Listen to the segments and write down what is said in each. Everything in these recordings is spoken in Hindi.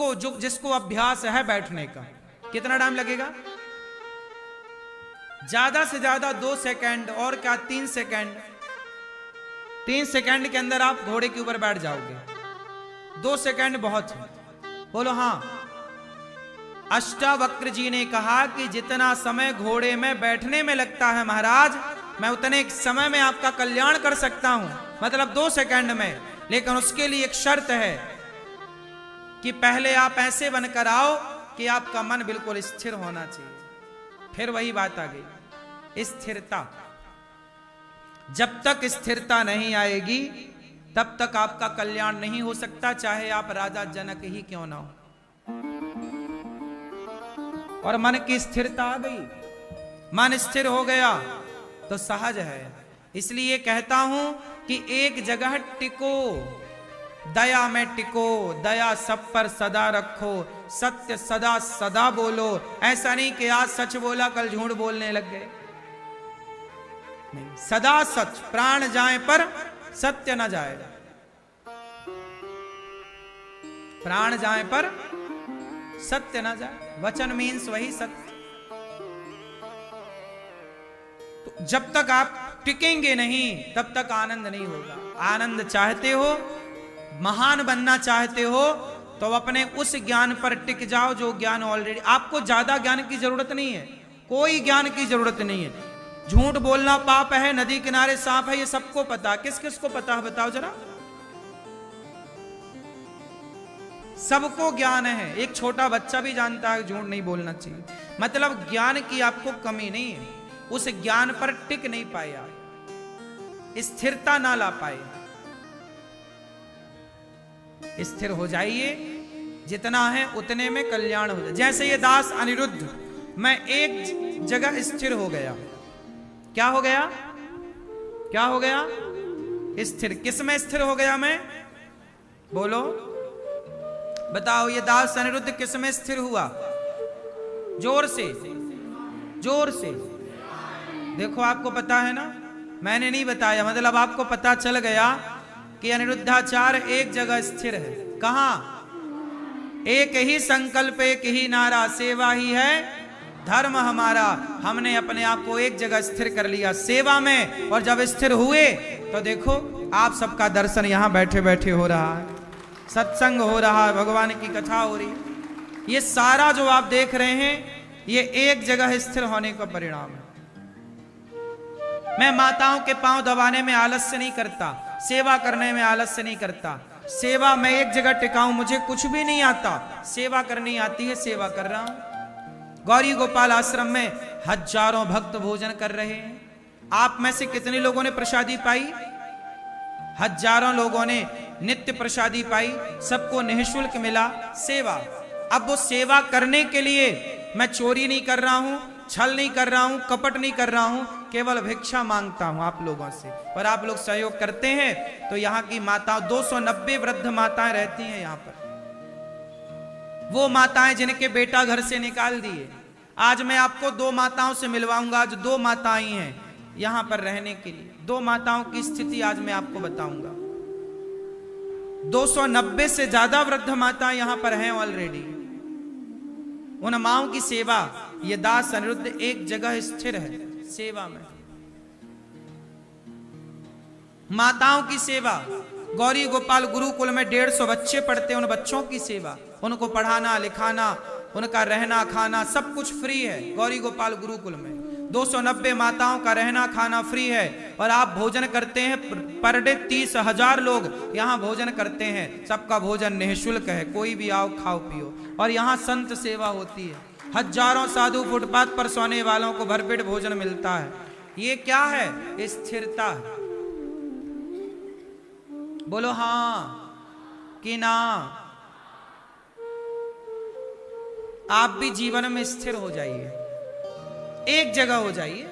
उसको जो जिसको अभ्यास है बैठने का, कितना टाइम लगेगा? ज्यादा से ज्यादा 2 सेकंड, और क्या 3 सेकंड। 3 सेकंड के अंदर आप घोड़े के ऊपर बैठ जाओगे। 2 सेकंड बहुत है। बोलो हाँ। अष्टावक्र जी ने कहा कि जितना समय घोड़े में बैठने में लगता है महाराज, मैं उतने समय में आपका कल्याण कर सकता हूं, मतलब 2 सेकंड में। लेकिन उसके लिए एक शर्त है कि पहले आप ऐसे बनकर आओ कि आपका मन बिल्कुल स्थिर होना चाहिए। फिर वही बात आ गई, स्थिरता। जब तक स्थिरता नहीं आएगी तब तक आपका कल्याण नहीं हो सकता, चाहे आप राजा जनक ही क्यों ना हो। और मन की स्थिरता आ गई, मन स्थिर हो गया तो सहज है। इसलिए कहता हूं कि एक जगह टिको, दया में टिको, दया सब पर सदा रखो, सत्य सदा सदा बोलो। ऐसा नहीं कि आज सच बोला कल झूठ बोलने लग गए, नहीं, सदा सच। प्राण जाए पर सत्य न जाए, प्राण जाए पर सत्य न जाए। वचन मीन्स वही सत्य। तो जब तक आप टिकेंगे नहीं तब तक आनंद नहीं होगा। आनंद चाहते हो, महान बनना चाहते हो, तो अपने उस ज्ञान पर टिक जाओ जो ज्ञान ऑलरेडी। आपको ज्यादा ज्ञान की जरूरत नहीं है, कोई ज्ञान की जरूरत नहीं है। झूठ बोलना पाप है, नदी किनारे सांप है, ये सबको पता। किस किस को पता है बताओ जरा? सबको ज्ञान है। एक छोटा बच्चा भी जानता है झूठ नहीं बोलना चाहिए। मतलब ज्ञान की आपको कमी नहीं है, उस ज्ञान पर टिक नहीं पाए आप, स्थिरता ना ला पाए। स्थिर हो जाइए, जितना है उतने में कल्याण हो जाए। जैसे ये दास अनिरुद्ध, मैं एक जगह स्थिर हो गया। क्या हो गया? क्या हो गया? स्थिर। किस में स्थिर हो गया मैं? बोलो बताओ। ये दास अनिरुद्ध किस में स्थिर हुआ? जोर से, जोर से। देखो आपको पता है ना, मैंने नहीं बताया, मतलब आपको पता चल गया कि अनिरुद्धाचार्य एक जगह स्थिर है। कहां? एक ही संकल्प, एक ही नारा, सेवा ही है धर्म हमारा। हमने अपने आप को एक जगह स्थिर कर लिया, सेवा में। और जब स्थिर हुए तो देखो आप सबका दर्शन यहां बैठे बैठे हो रहा है, सत्संग हो रहा है, भगवान की कथा हो रही है। ये सारा जो आप देख रहे हैं, ये एक जगह स्थिर होने का परिणाम है। मैं माताओं के पांव दबाने में आलस्य नहीं करता, सेवा करने में आलस्य नहीं करता। सेवा मैं एक जगह टिकाऊं, मुझे कुछ भी नहीं आता, सेवा करनी आती है, सेवा कर रहा हूं। गौरी गोपाल आश्रम में हजारों भक्त भोजन कर रहे हैं। आप में से कितने लोगों ने प्रसादी पाई? हजारों लोगों ने नित्य प्रसादी पाई, सबको निःशुल्क मिला। सेवा। अब वो सेवा करने के लिए मैं चोरी नहीं कर रहा हूं, छल नहीं कर रहा हूं, कपट नहीं कर रहा हूं, केवल भिक्षा मांगता हूं आप लोगों से। और आप लोग सहयोग करते हैं तो यहाँ की माताओं, 290 वृद्ध माताएं रहती हैं यहाँ पर। वो माताएं जिनके बेटा घर से निकाल दिए। आज मैं आपको 2 माताओं से मिलवाऊंगा। आज 2 माताएं हैं यहां पर रहने के लिए। 2 माताओं की स्थिति आज मैं आपको बताऊंगा। 290 से ज्यादा वृद्ध माताएं यहां पर हैं ऑलरेडी। उन माओं की सेवा, ये दास अनिरुद्ध एक जगह स्थिर है सेवा में। माताओं की सेवा। गौरी गोपाल गुरुकुल में 150 बच्चे पढ़ते हैं, उन बच्चों की सेवा, उनको पढ़ाना लिखाना, उनका रहना खाना सब कुछ फ्री है गौरी गोपाल गुरुकुल में। 290 माताओं का रहना खाना फ्री है। और आप भोजन करते हैं, पर डे 30,000 लोग यहाँ भोजन करते हैं। सबका भोजन निःशुल्क है, कोई भी आओ खाओ पियो। और यहाँ संत सेवा होती है, हजारों साधु फुटपाथ पर सोने वालों को भरपेट भोजन मिलता है। ये क्या है? स्थिरता है। बोलो हाँ कि ना? आप भी जीवन में स्थिर हो जाइए, एक जगह हो जाइए।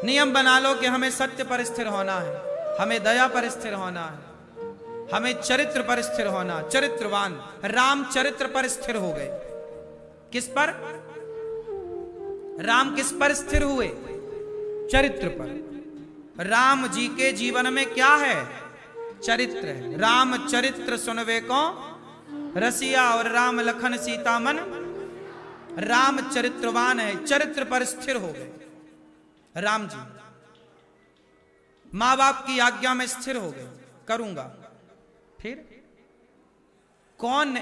नियम बना लो कि हमें सत्य पर स्थिर होना है, हमें दया पर स्थिर होना है, हमें चरित्र पर स्थिर होना। चरित्रवान राम चरित्र पर स्थिर हो गए। किस पर? राम किस पर स्थिर हुए? चरित्र पर। राम जी के जीवन में क्या है? चरित्र है। राम चरित्र सुनवे को रसिया और राम लखन सीता मन, राम चरित्रवान है, चरित्र पर स्थिर हो गए राम जी। मां बाप की आज्ञा में स्थिर हो गए, करूंगा। फिर कौन?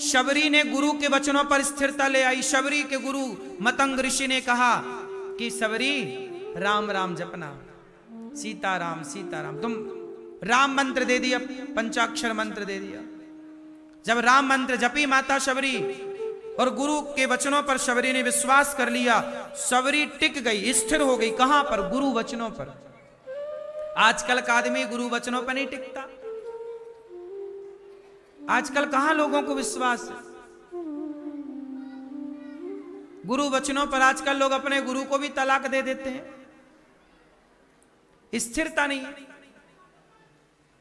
शबरी ने गुरु के वचनों पर स्थिरता ले आई। शबरी के गुरु मतंग ऋषि ने कहा कि शबरी राम राम जपना, सीताराम सीताराम। तुम राम मंत्र दे दिया, पंचाक्षर मंत्र दे दिया। जब राम मंत्र जपी माता शबरी और गुरु के वचनों पर शबरी ने विश्वास कर लिया, शबरी टिक गई, स्थिर हो गई। कहां पर? गुरु वचनों पर। आजकल का आदमी गुरु वचनों पर नहीं टिकता। आजकल कहां लोगों को विश्वास है गुरु वचनों पर? आजकल लोग अपने गुरु को भी तलाक दे देते हैं। स्थिरता नहीं है।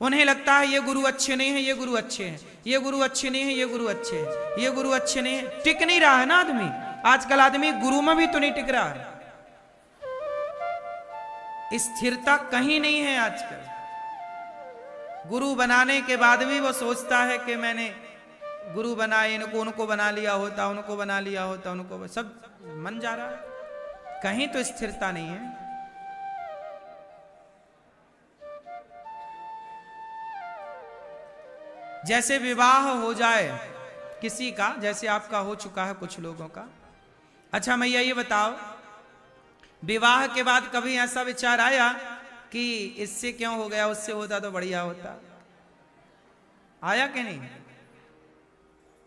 उन्हें लगता है ये गुरु अच्छे नहीं है, ये गुरु अच्छे हैं, ये गुरु अच्छे नहीं है, ये गुरु अच्छे हैं, ये गुरु अच्छे नहीं है। टिक नहीं रहा है ना आदमी। आजकल आदमी गुरु में भी तो नहीं टिक रहा है। स्थिरता कहीं नहीं है आजकल। गुरु बनाने के बाद भी वो सोचता है कि मैंने गुरु बनाए, इनको उनको बना लिया होता, उनको बना लिया होता, उनको सब मन जा रहा है। कहीं तो स्थिरता नहीं है। जैसे विवाह हो जाए किसी का, जैसे आपका हो चुका है कुछ लोगों का। अच्छा मैया ये बताओ, विवाह के बाद कभी ऐसा विचार आया कि इससे क्यों हो गया, उससे होता तो बढ़िया होता? आया कि नहीं?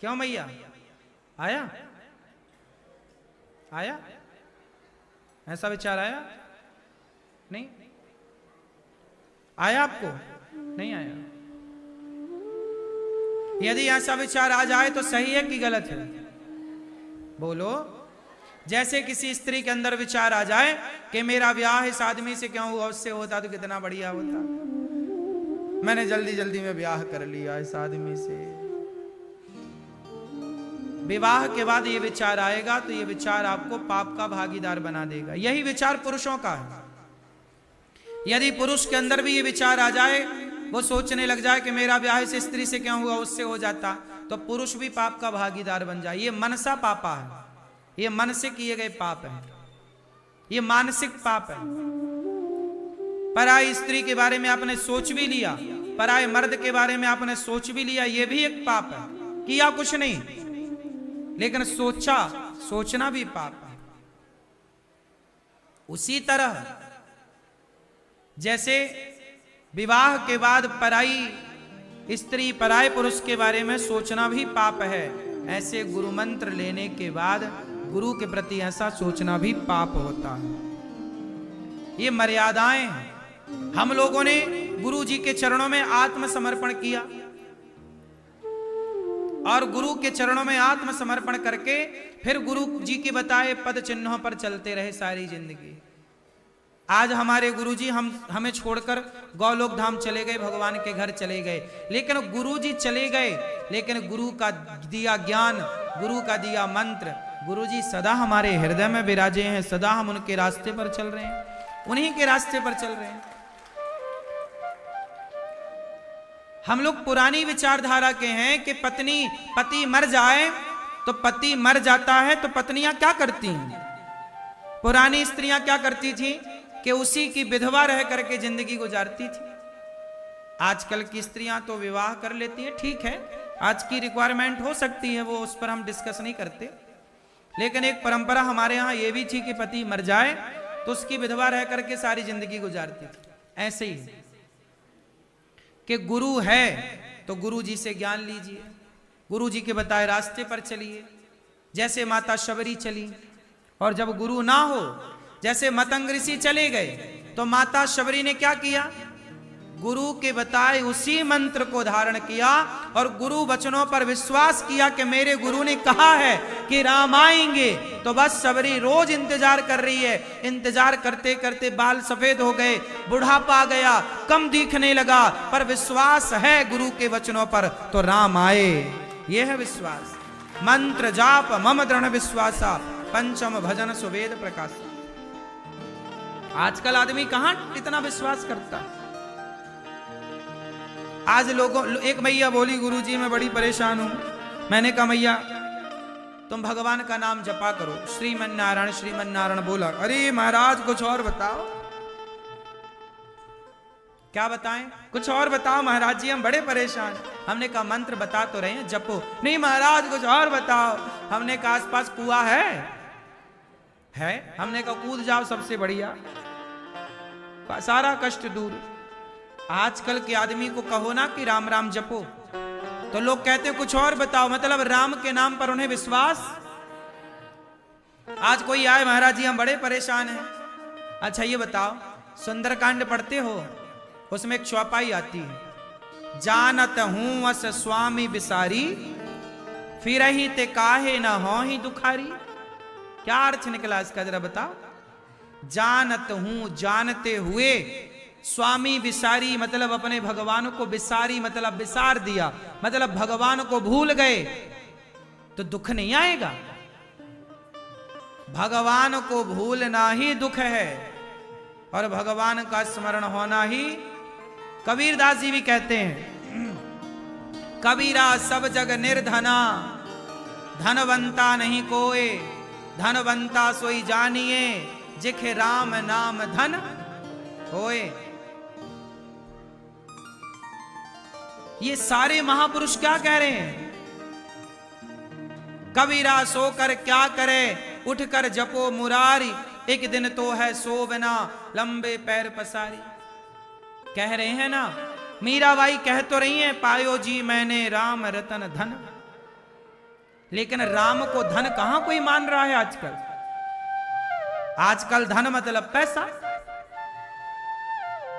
क्यों मैया? आया? आया? ऐसा विचार आया? नहीं आया? आपको नहीं आया? यदि ऐसा विचार आ जाए तो सही है कि गलत है? बोलो। जैसे किसी स्त्री के अंदर विचार आ जाए कि मेरा ब्याह इस आदमी से क्यों हुआ, उससे होता तो कितना बढ़िया होता, मैंने जल्दी जल्दी में ब्याह कर लिया इस आदमी से। विवाह के बाद ये विचार आएगा तो ये विचार आपको पाप का भागीदार बना देगा। यही विचार पुरुषों का है। यदि पुरुष के अंदर भी ये विचार आ जाए, वो सोचने लग जाए कि मेरा ब्याह इस स्त्री से क्यों हुआ, उससे हो जाता, तो पुरुष भी पाप का भागीदार बन जाए। ये मनसा पापा है, ये मन से किए गए पाप है, ये मानसिक पाप है। पराई स्त्री के बारे में आपने सोच भी लिया, पराए मर्द के बारे में आपने सोच भी लिया, ये भी एक पाप है। किया कुछ नहीं, लेकिन सोचा, सोचना भी पाप है। उसी तरह जैसे विवाह के बाद पराई स्त्री, पराए पुरुष के बारे में सोचना भी पाप है, ऐसे गुरु मंत्र लेने के बाद गुरु के प्रति ऐसा सोचना भी पाप होता है। ये मर्यादाएं हैं। हम लोगों ने गुरु जी के चरणों में आत्मसमर्पण किया और गुरु के चरणों में आत्मसमर्पण करके फिर गुरु जी के बताए पद चिन्हों पर चलते रहे सारी जिंदगी। आज हमारे गुरुजी हमें छोड़कर गौलोक धाम चले गए, भगवान के घर चले गए, लेकिन गुरुजी चले गए, लेकिन गुरु का दिया ज्ञान, गुरु का दिया मंत्र, गुरुजी सदा हमारे हृदय में विराजे हैं। सदा हम उनके रास्ते पर चल रहे हैं, उन्हीं के रास्ते पर चल रहे हैं। हम लोग पुरानी विचारधारा के हैं कि पति मर जाए तो पति मर जाता है तो पत्नियां क्या करती हैं? पुरानी स्त्रियां क्या करती थी कि उसी की विधवा रह करके जिंदगी गुजारती थी। आजकल की स्त्रियां तो विवाह कर लेती हैं, ठीक है, आज की रिक्वायरमेंट हो सकती है, वो उस पर हम डिस्कस नहीं करते, लेकिन एक परंपरा हमारे यहाँ ये भी थी कि पति मर जाए तो उसकी विधवा रह करके सारी जिंदगी गुजारती थी। ऐसे ही कि गुरु है तो गुरु जी से ज्ञान लीजिए, गुरु जी के बताए रास्ते पर चलिए, जैसे माता शबरी चली। और जब गुरु ना हो, जैसे मतंग ऋषि चले गए, तो माता शबरी ने क्या किया? गुरु के बताए उसी मंत्र को धारण किया और गुरु वचनों पर विश्वास किया कि मेरे गुरु ने कहा है कि राम आएंगे। तो बस शबरी रोज इंतजार कर रही है। इंतजार करते करते बाल सफेद हो गए, बुढ़ापा आ गया, कम दिखने लगा, पर विश्वास है गुरु के वचनों पर, तो राम आए। यह है विश्वास। मंत्र जाप मम दृढ़ विश्वासा, पंचम भजन सुवेद प्रकाश। आजकल आदमी कहां इतना विश्वास करता? आज लोगों, एक मैया बोली गुरुजी मैं बड़ी परेशान हूं, मैंने कहा मैया तुम भगवान का नाम जपा करो, श्रीमन नारायण बोला। अरे महाराज कुछ और बताओ। क्या बताएं? कुछ और बताओ महाराज जी, हम बड़े परेशान। हमने कहा मंत्र बता तो रहे हैं, जपो। नहीं महाराज कुछ और बताओ। हमने कहा आसपास कुआं है? हमने कहा कूद जाओ, सबसे बढ़िया, सारा कष्ट दूर। आजकल के आदमी को कहो ना कि राम राम जपो, तो लोग कहते कुछ और बताओ, मतलब राम के नाम पर उन्हें विश्वास। आज कोई आए, महाराज जी हम बड़े परेशान हैं। अच्छा ये बताओ, सुंदरकांड पढ़ते हो? उसमें एक चौपाई आती है, जानत हूं अस स्वामी बिसारी, फिर ही ते काहे न हो ही दुखारी। क्या अर्थ निकला इसका, जरा बताओ। जानत हूं, जानते हुए, स्वामी विसारी मतलब अपने भगवान को, विसारी मतलब विसार दिया, मतलब भगवान को भूल गए तो दुख नहीं आएगा। भगवान को भूलना ही दुख है और भगवान का स्मरण होना ही। कबीरदास जी भी कहते हैं, कबीरा सब जग निर्धना, धनवंता नहीं कोई, धनवंता सोई जानिए, जिखे राम नाम धन होए। ये सारे महापुरुष क्या कह रहे हैं? कबीरा सोकर क्या करे, उठकर जपो मुरारी, एक दिन तो है सो बिना लंबे पैर पसारी। कह रहे हैं ना, मीराबाई कह तो रही हैं, पायो जी मैंने राम रतन धन। लेकिन राम को धन कहां कोई मान रहा है आजकल। आजकल धन मतलब पैसा।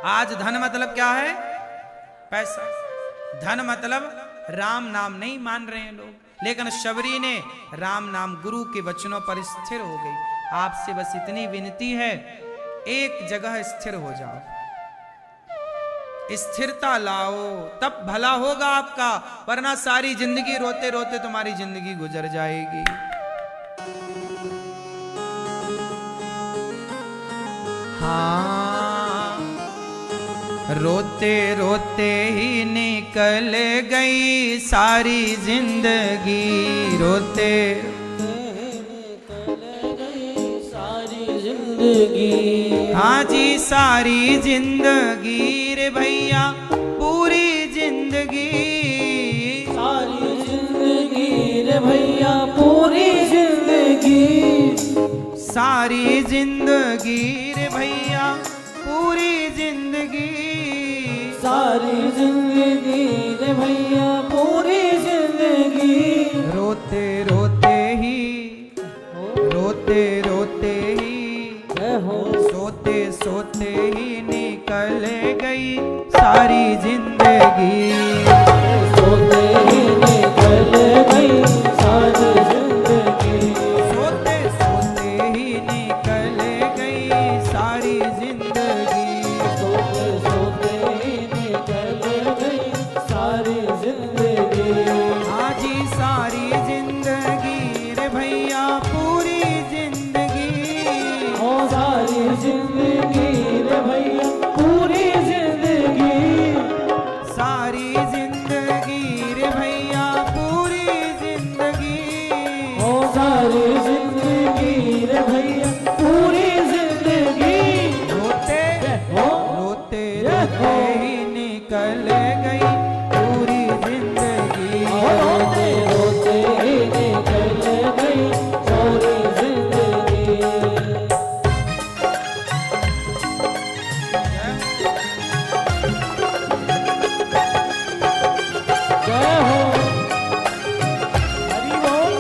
आज धन मतलब क्या है? पैसा। धन मतलब राम नाम नहीं मान रहे हैं लोग। लेकिन शबरी ने राम नाम गुरु के वचनों पर स्थिर हो गई। आपसे बस इतनी विनती है, एक जगह स्थिर हो जाओ, स्थिरता लाओ, तब भला होगा आपका, वरना सारी जिंदगी रोते रोते तुम्हारी जिंदगी गुजर जाएगी। हाँ, रोते रोते ही निकल गई सारी जिंदगी, रोते हाँ जी सारी जिंदगी रे भैया, पूरी जिंदगी, सारी जिंदगी रे भैया, पूरी जिंदगी, सारी जिंदगी रे भैया, पूरी जिंदगी, सारी जिंदगी रे भैया, पूरी जिंदगी। रोते रोते ही, रोते रोते ही, सोते सोते ही निकल गई सारी जिंदगी, सोते ही निकल गई सारी जिंदगी, सोते सोते ही निकल गई सारी जिंदगी, सोते सोते ही निकल गई सारी जिंदगी। हाँ जी सारी जिंदगी रे भैया, पूरी जिंदगी, ओ सारी जिंदगी रे भैया, पूरी जिंदगी, सारी जिंदगी रे भैया, पूरी जिंदगी, ओ सारी जिंदगी रे भैया, पूरी जिंदगी। रोते रोते रोते ही निकल गई पूरी जिंदगी, रोते रोते ही निकल गई पूरी जिंदगी। जय हो, हरि बोल।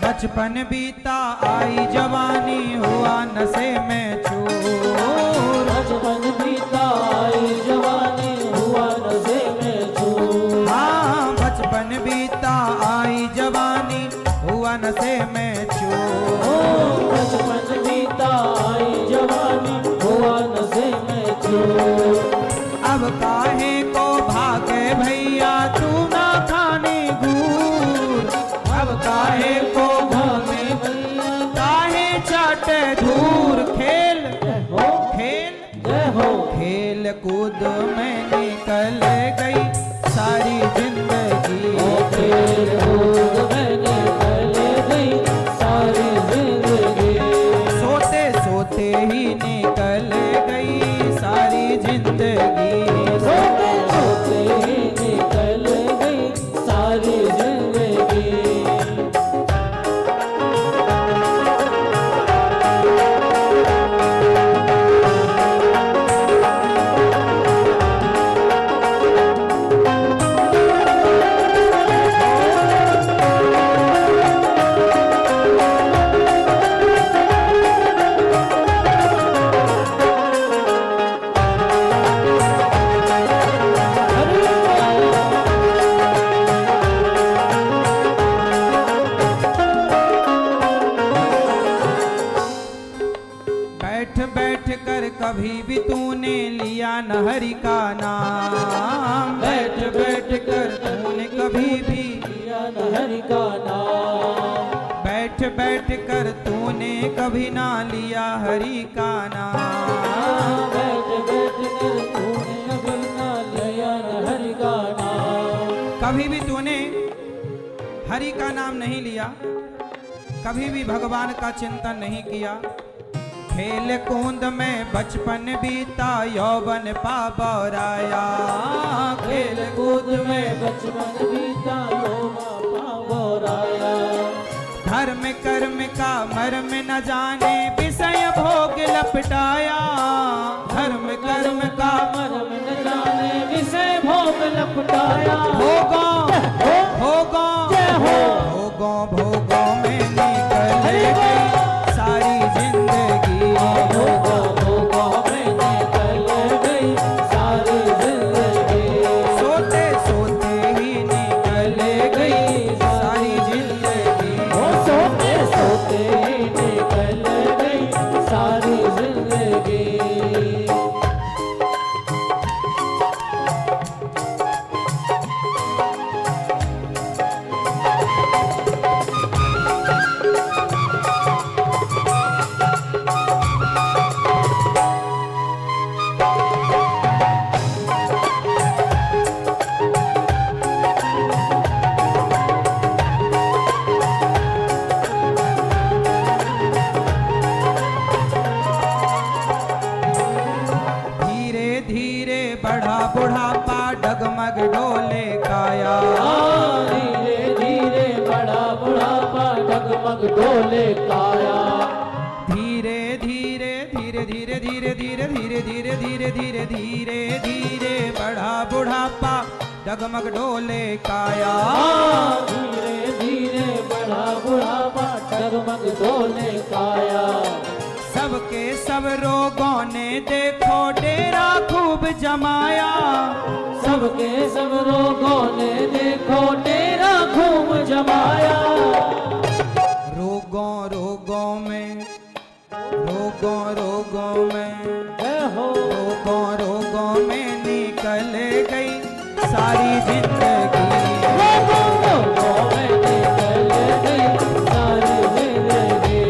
बचपन बीता आई जवानी, हुआ नशे में चूर, बचपन बीता आई जवानी, हुआ नशे में चूर। हाँ बचपन बीता आई जवानी, हुआ नशे में चूर, बचपन बीता आई जवानी, हुआ नशे में चूर। अब काहे को भागे भैया तू ना खाने कभी भी तूने लिया न हरि का नाम। बैठ बैठ कर तूने कभी भी लिया न हरि का नाम। बैठ बैठ कर तूने कभी ना लिया हरि का नाम। बैठ बैठ कर तूने कभी ना लिया न हरि का नाम। कभी भी तूने हरि का नाम नहीं लिया, कभी भी भगवान का चिंतन नहीं किया। खेल कूद में बचपन बीता यौवन पाबराया। खेल कूद में बचपन बीता यौवन पाबराया। धर्म कर्म का मर्म न जाने विषय भोग लपटाया। धर्म कर्म का मर्म न जाने विषय भोग लपटाया। भोगों भोगों में निकल गई सारी जिंदगी। भोगों में निकल गई सारी जिंदगी। सोते सोते ही निकल गई सारी जिंदगी। सोते सोते ही निकल गई सारी जिंदगी। बुढ़ापा डगमग डोले काया। धीरे धीरे बड़ा बुढ़ापा डगमग डोले काया। धीरे धीरे धीरे धीरे धीरे धीरे धीरे धीरे धीरे धीरे धीरे धीरे बड़ा बुढ़ापा डगमग डोले काया। धीरे धीरे बड़ा बुढ़ापा डगमग डोले काया। सबके सब रोगों ने देखो डेरा खूब जमाया। सबके सब रोगों ने देखो डेरा खूब जमाया। रोगों रोगों में रोगों में रोगों में निकल गई सारी जिंदगी। रोगों में निकल गई सारी जिंदगी।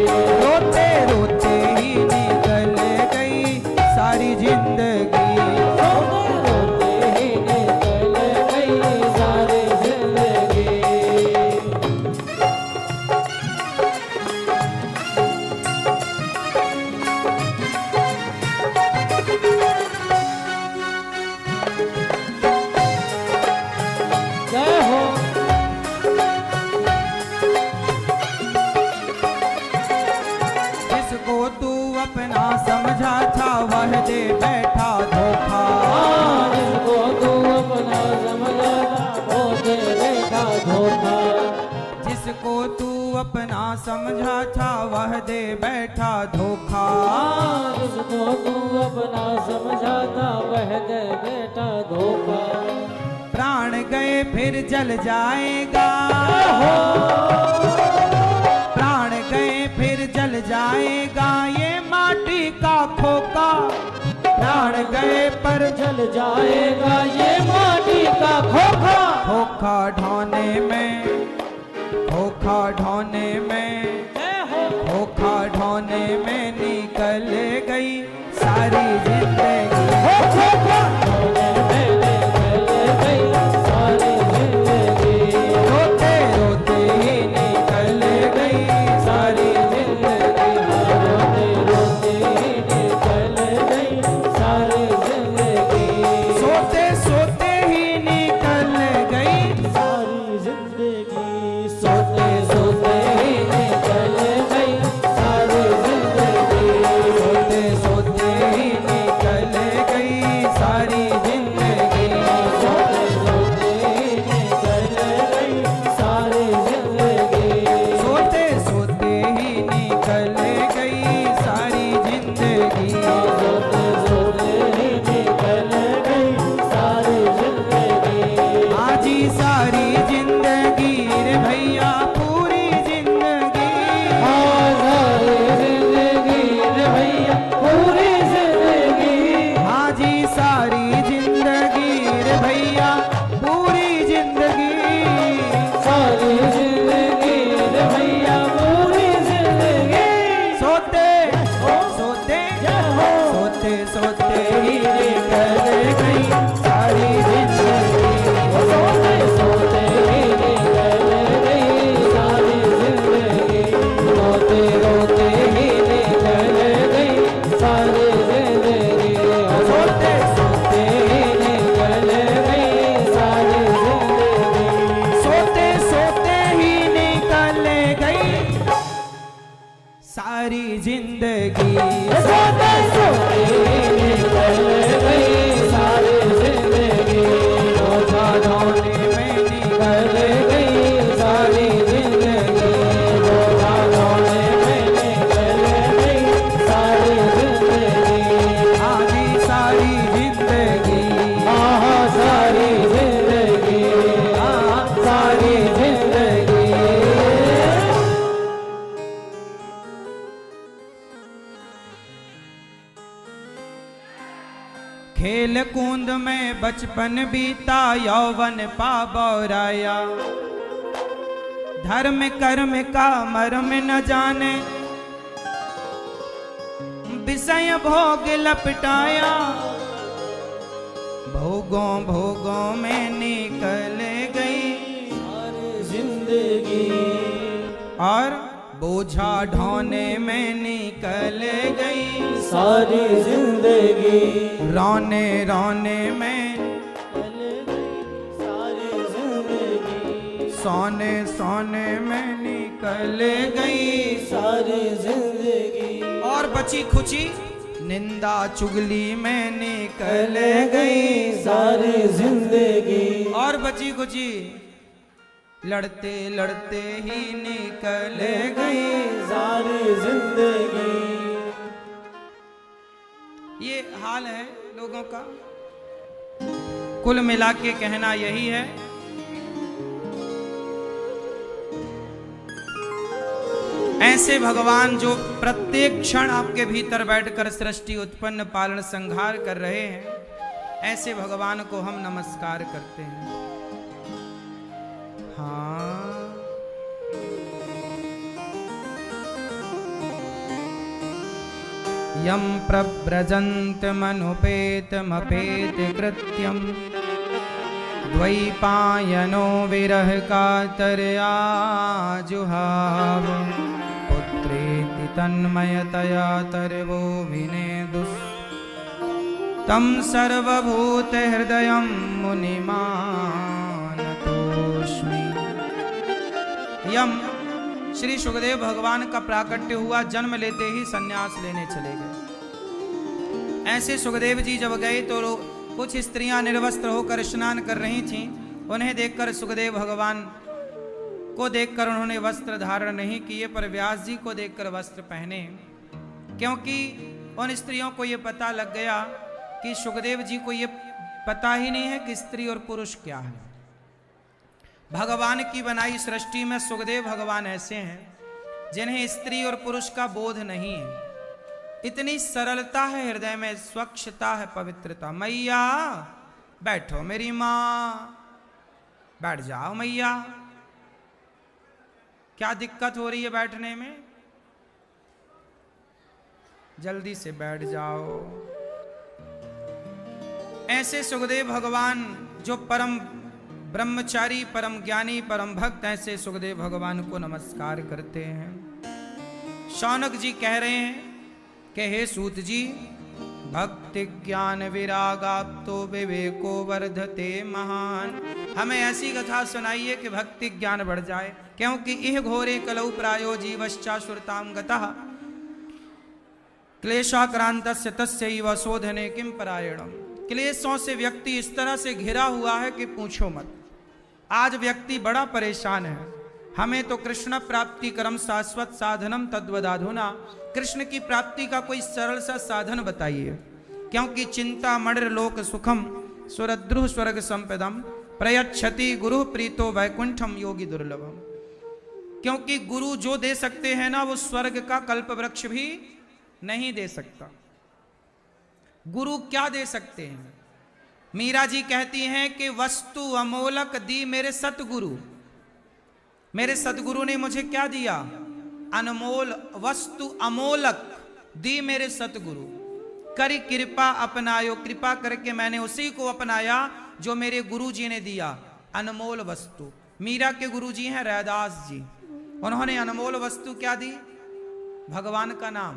रोते रोते ही निकल गई सारी जिंदगी। रोते ही निकल गई सारी जिंदगी। जय हो। जिसको तू अपना समझा था वह दे बैठा धोखा। जिसको तू अपना समझा था वो दे बैठा धोखा। जिसको तू अपना समझा था वह दे बैठा धोखा। जिसको तू अपना समझा था वह दे बैठा धोखा। प्राण गए फिर जल जाएगा। प्राण गए फिर जल जाएगा ये माटी का खोखा। प्राण गए पर जल जाएगा ये माटी का खोखा। खोखा ढोने में खोखा ढोने में खोखा ढोने में निकल गई सारी जिंदगी। खोखा ढोने में निकल गई सारी जिंदगी। रोते रोते ही निकल गई सारी जिंदगी। रोते रोते ही निकल गई सारी जिंदगी। सोते सोते ही निकल गई सारी जिंदगी। जिंदगी सोते सोते निकल गई सारी जिंदगी, बोझा ढोने में निकल गई सारी जिंदगी, बोझा ढोने में निकल गई सारी जिंदगी, आधी सारी जिंदगी, सारी जिंदगी, सारी जिंदगी। खेल कूद में बचपन बीता यौवन पा बौराया, धर्म कर्म का मर्म न जाने विषय भोग लपटाया, भोगों भोगों में निकल गई सारी जिंदगी, और बोझा ढोने में निकल गई सारी जिंदगी, रोने रोने में निकल गई सारी जिंदगी, सोने सोने में निकल गई सारी जिंदगी, और बची खुची निंदा चुगली में निकल गई सारी जिंदगी, और बची खुची लड़ते लड़ते ही निकल गई सारी जिंदगी। ये हाल है लोगों का। कुल मिला के कहना यही है, ऐसे भगवान जो प्रत्येक क्षण आपके भीतर बैठकर सृष्टि उत्पन्न पालन संहार कर रहे हैं, ऐसे भगवान को हम नमस्कार करते हैं। हाँ, यम प्रव्रजन्त मनुपेतमपेत कृत्यम, द्वैपायनो विरह कातरया जुहाव, पुत्रेति तन्मयतया तरवो विनेदुः, तं सर्वभूत हृदयं मुनिमानतोऽस्मि। यम श्री सुखदेव भगवान का प्राकट्य हुआ, जन्म लेते ही सन्यास लेने चले गए। ऐसे सुखदेव जी जब गए तो कुछ स्त्रियां निर्वस्त्र होकर स्नान कर रही थीं। उन्हें देखकर सुखदेव भगवान को देखकर उन्होंने वस्त्र धारण नहीं किए, पर व्यास जी को देखकर वस्त्र पहने, क्योंकि उन स्त्रियों को यह पता लग गया कि सुखदेव जी को यह पता ही नहीं है कि स्त्री और पुरुष क्या है। भगवान की बनाई सृष्टि में सुखदेव भगवान ऐसे हैं जिन्हें स्त्री और पुरुष का बोध नहीं है। इतनी सरलता है हृदय में, स्वच्छता है, पवित्रता। मैया बैठो, मेरी माँ बैठ जाओ। मैया क्या दिक्कत हो रही है बैठने में? जल्दी से बैठ जाओ। ऐसे सुखदेव भगवान जो परम ब्रह्मचारी, परम ज्ञानी, परम भक्त, ऐसे सुखदेव भगवान को नमस्कार करते हैं। शौनक जी कह रहे हैं कि हे सूत जी, भक्ति ज्ञान विरागाप्तो विवेको वर्धते महान। हमें ऐसी कथा सुनाइए कि भक्ति ज्ञान बढ़ जाए, क्योंकि इह घोरे कलौ प्रायो जीवश्चाश्रुतां गतः, क्लेशाक्रांतस्य तस्यैव शोधने किं परायणम्। क्लेशों से व्यक्ति इस तरह से घिरा हुआ है कि पूछो मत। आज व्यक्ति बड़ा परेशान है। हमें तो कृष्ण प्राप्ति कर्म शाश्वत साधनम तद्वदाधुना, कृष्ण की प्राप्ति का कोई सरल सा साधन बताइए, क्योंकि चिंता मणिर लोक सुखम सुरद्रुह स्वर्ग संपदम प्रयच्छति गुरु प्रीतो वैकुंठम योगी दुर्लभम। क्योंकि गुरु जो दे सकते हैं ना, वो स्वर्ग का कल्प वृक्ष भी नहीं दे सकता। गुरु क्या दे सकते हैं? मीरा जी कहती हैं कि वस्तु अमोलक दी मेरे सतगुरु। मेरे सतगुरु ने मुझे क्या दिया? अनमोल वस्तु अमोलक दी मेरे सतगुरु। करी कृपा अपनायो, कृपा करके मैंने उसी को अपनाया जो मेरे गुरु जी ने दिया, अनमोल वस्तु। मीरा के गुरु जी हैं रैदास जी। उन्होंने अनमोल वस्तु क्या दी? भगवान का नाम।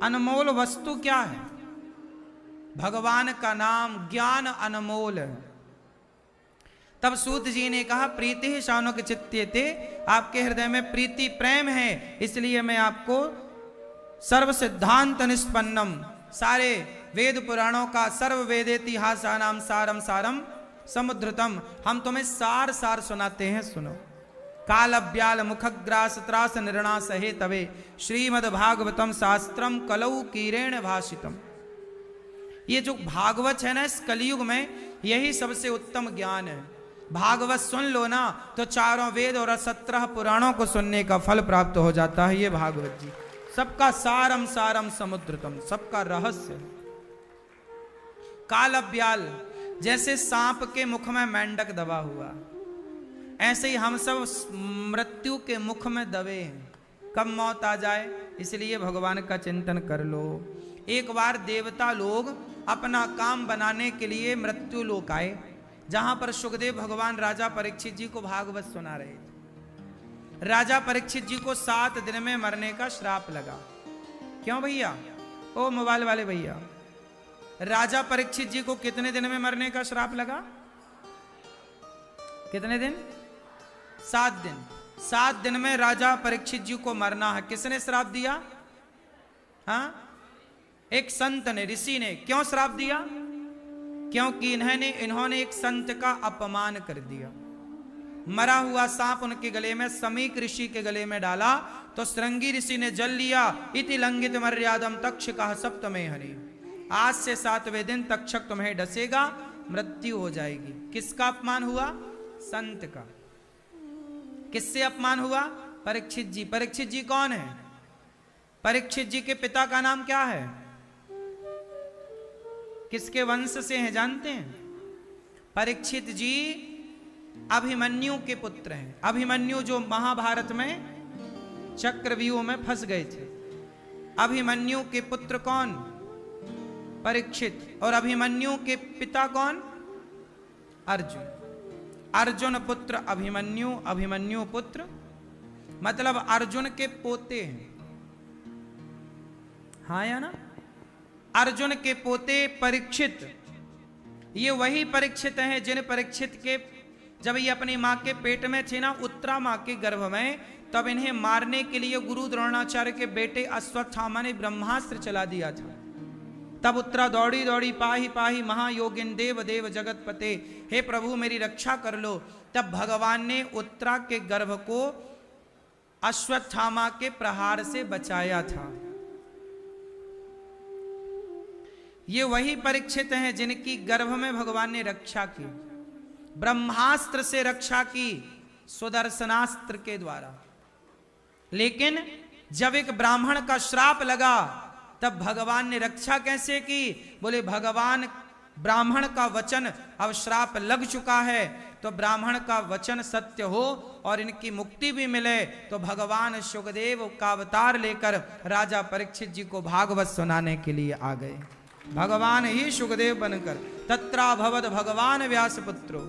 अनमोल वस्तु क्या है? भगवान का नाम। ज्ञान अनमोल है। तब सूत जी ने कहा प्रीति ही शानुक चित्त्यते, आपके हृदय में प्रीति प्रेम है, इसलिए मैं आपको सर्व सिद्धांत निष्पन्नम, सारे वेद पुराणों का सर्व वेदेतिहासानाम सारम सारम समुद्रतम, हम तुम्हें सार सार सुनाते हैं, सुनो। काल ब्याल मुखग्रास त्रास निर्णा सहे तवे, श्रीमद् भागवतम शास्त्रम कलौ कीरेण भाषितम। ये जो भागवत है ना, इस कलयुग में यही सबसे उत्तम ज्ञान है। भागवत सुन लो ना तो चारों वेद और 17 पुराणों को सुनने का फल प्राप्त हो जाता है। ये भागवत जी सबका सारम सारम समुद्रतम, सबका रहस्य। काल ब्याल, जैसे सांप के मुख में मेंढक दबा हुआ, ऐसे ही हम सब मृत्यु के मुख में दबे हैं, कब मौत आ जाए, इसलिए भगवान का चिंतन कर लो। एक बार देवता लोग अपना काम बनाने के लिए मृत्यु लोक आए, जहां पर सुखदेव भगवान राजा परीक्षित जी को भागवत सुना रहे थे। राजा परीक्षित जी को 7 दिन में मरने का श्राप लगा। क्यों भैया, ओ मोबाइल वाले भैया, राजा परीक्षित जी को कितने दिन में मरने का श्राप लगा? कितने दिन? 7 दिन। 7 दिन में राजा परीक्षित जी को मरना है। किसने श्राप दिया? हाँ, एक संत ने, ऋषि ने। क्यों श्राप दिया? क्योंकि इन्होंने एक संत का अपमान कर दिया। मरा हुआ सांप उनके गले में, समीक ऋषि के गले में डाला तो श्रृंगी ऋषि ने जल लिया। इति लंघित मर्यादम तक्षकः सप्तमे हनि, आज से 7वें दिन तक्षक तुम्हें डसेगा, मृत्यु हो जाएगी। किसका अपमान हुआ? संत का। किससे अपमान हुआ? परीक्षित जी। परीक्षित जी कौन है? परीक्षित जी के पिता का नाम क्या है? किसके वंश से हैं जानते हैं? परीक्षित जी अभिमन्यु के पुत्र हैं। अभिमन्यु जो महाभारत में चक्रव्यूह में फंस गए थे, अभिमन्यु के पुत्र कौन? परीक्षित। और अभिमन्यु के पिता कौन? अर्जुन। अर्जुन पुत्र अभिमन्यु, अभिमन्यु पुत्र मतलब अर्जुन के पोते हैं। हाँ या ना? अर्जुन के पोते परीक्षित। ये वही परीक्षित हैं जिन परीक्षित के जब ये अपनी मां के पेट में थे ना, उत्तरा मां के गर्भ में, तब इन्हें मारने के लिए गुरु द्रोणाचार्य के बेटे अश्वत्थामा ने ब्रह्मास्त्र चला दिया था। तब उत्तरा दौड़ी दौड़ी पाही पाही महायोगिन देव देव जगतपते, हे प्रभु मेरी रक्षा कर लो। तब भगवान ने उत्तरा के गर्भ को अश्वत्थामा के प्रहार से बचाया था। ये वही परीक्षित हैं जिनकी गर्भ में भगवान ने रक्षा की, ब्रह्मास्त्र से रक्षा की, सुदर्शनास्त्र के द्वारा। लेकिन जब एक ब्राह्मण का श्राप लगा तब भगवान ने रक्षा कैसे की? बोले भगवान, ब्राह्मण का वचन, अब श्राप लग चुका है तो ब्राह्मण का वचन सत्य हो और इनकी मुक्ति भी मिले, तो भगवान सुखदेव का अवतार लेकर राजा परीक्षित जी को भागवत सुनाने के लिए आ गए। भगवान ही सुखदेव बनकर तत्रा भवद भगवान व्यास पुत्रो